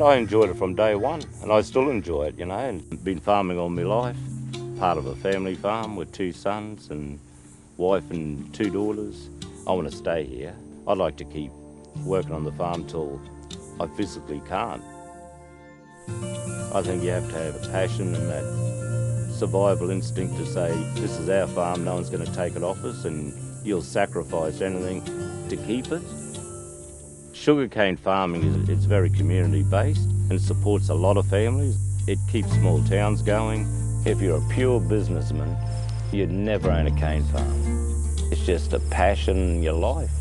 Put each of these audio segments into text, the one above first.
I enjoyed it from day one, and I still enjoy it, you know, and been farming all my life. Part of a family farm with 2 sons and wife and 2 daughters. I want to stay here. I'd like to keep working on the farm till I physically can't. I think you have to have a passion and that survival instinct to say, this is our farm, no one's going to take it off us, and you'll sacrifice anything to keep it. Sugarcane farming is very community-based and supports a lot of families. It keeps small towns going. If you're a pure businessman, you'd never own a cane farm. It's just a passion in your life.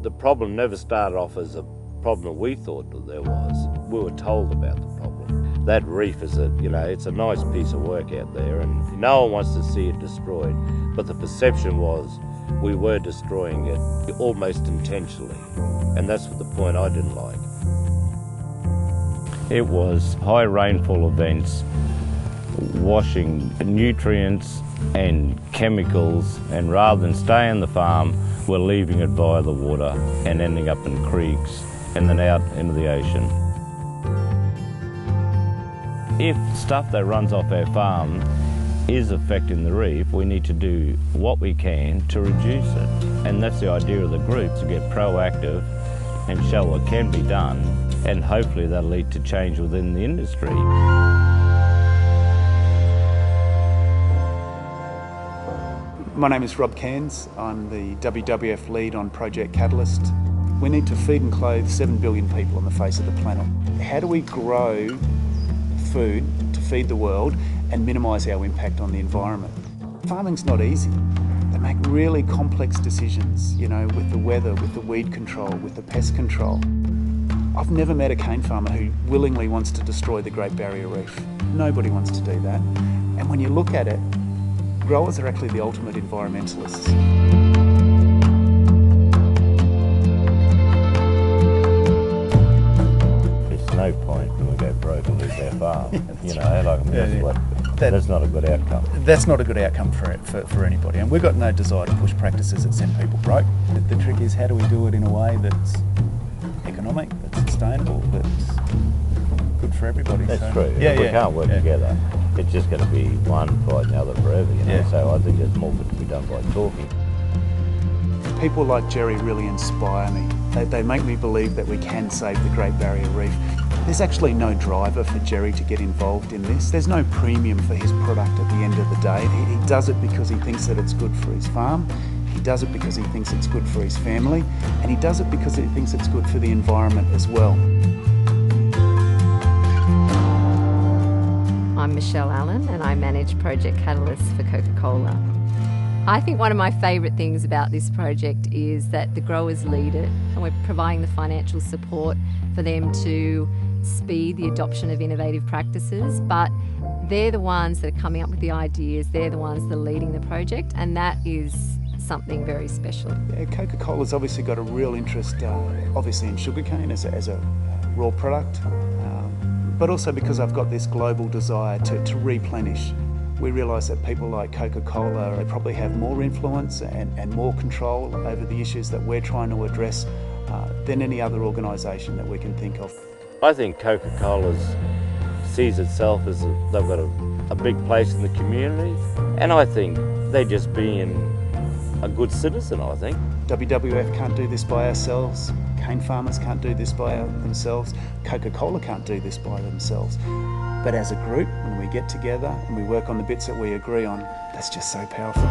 The problem never started off as a problem we thought that there was. We were told about the problem. That reef is it's a nice piece of work out there, and no one wants to see it destroyed. But the perception was we were destroying it almost intentionally, and that's the point I didn't like. It was high rainfall events, washing nutrients and chemicals, and rather than stay on the farm, we're leaving it via the water and ending up in creeks and then out into the ocean. If stuff that runs off our farm is affecting the reef, we need to do what we can to reduce it. And that's the idea of the group, to get proactive and show what can be done, and hopefully that'll lead to change within the industry. My name is Rob Cairns. I'm the WWF lead on Project Catalyst. We need to feed and clothe 7 billion people on the face of the planet. How do we grow food to feed the world and minimise our impact on the environment? Farming's not easy. They make really complex decisions, with the weather, with the weed control, with the pest control. I've never met a cane farmer who willingly wants to destroy the Great Barrier Reef. Nobody wants to do that. And when you look at it, growers are actually the ultimate environmentalists. There's no point when we go broke and lose our farm. That's not a good outcome. That's not a good outcome for anybody. And we've got no desire to push practices that send people broke. The trick is, how do we do it in a way that's economic, that's sustainable, that's good for everybody? That's true. We can't work together. It's just going to be one fighting the other forever, So I think there's more that can be done by talking. People like Jerry really inspire me. They make me believe that we can save the Great Barrier Reef. There's actually no driver for Jerry to get involved in this. There's no premium for his product at the end of the day. He does it because he thinks that it's good for his farm. He does it because he thinks it's good for his family. And he does it because he thinks it's good for the environment as well. I'm Michelle Allen and I manage Project Catalyst for Coca-Cola. I think one of my favourite things about this project is that the growers lead it, and we're providing the financial support for them to speed the adoption of innovative practices, but they're the ones that are coming up with the ideas, they're the ones that are leading the project, and that is something very special. Yeah, Coca-Cola's obviously got a real interest obviously in sugarcane as a raw product, but also because I've got this global desire to replenish. We realise that people like Coca-Cola, they probably have more influence and more control over the issues that we're trying to address than any other organisation that we can think of. I think Coca-Cola sees itself as they've got a big place in the community, and I think they're just being a good citizen, I think. WWF can't do this by ourselves. Cane farmers can't do this by themselves. Coca-Cola can't do this by themselves. But as a group, when we get together and we work on the bits that we agree on, that's just so powerful.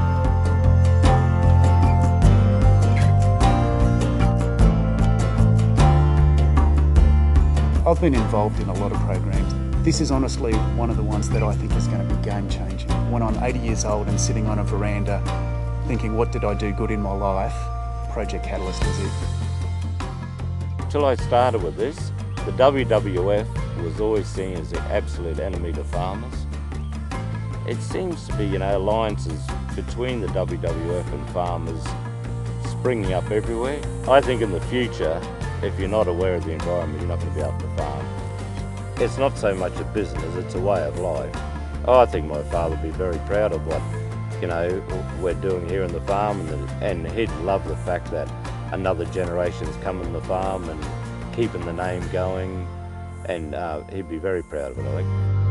I've been involved in a lot of programs. This is honestly one of the ones that I think is going to be game-changing. When I'm 80 years old and sitting on a veranda thinking, what did I do good in my life? Project Catalyst is it. Until I started with this, the WWF was always seen as the absolute enemy to farmers. It seems to be, alliances between the WWF and farmers springing up everywhere. I think in the future, if you're not aware of the environment, you're not going to be able to farm. It's not so much a business, it's a way of life. I think my father would be very proud of what you know, we're doing here in the farm, and he'd love the fact that another generation's coming to the farm and keeping the name going, and he'd be very proud of it, I think.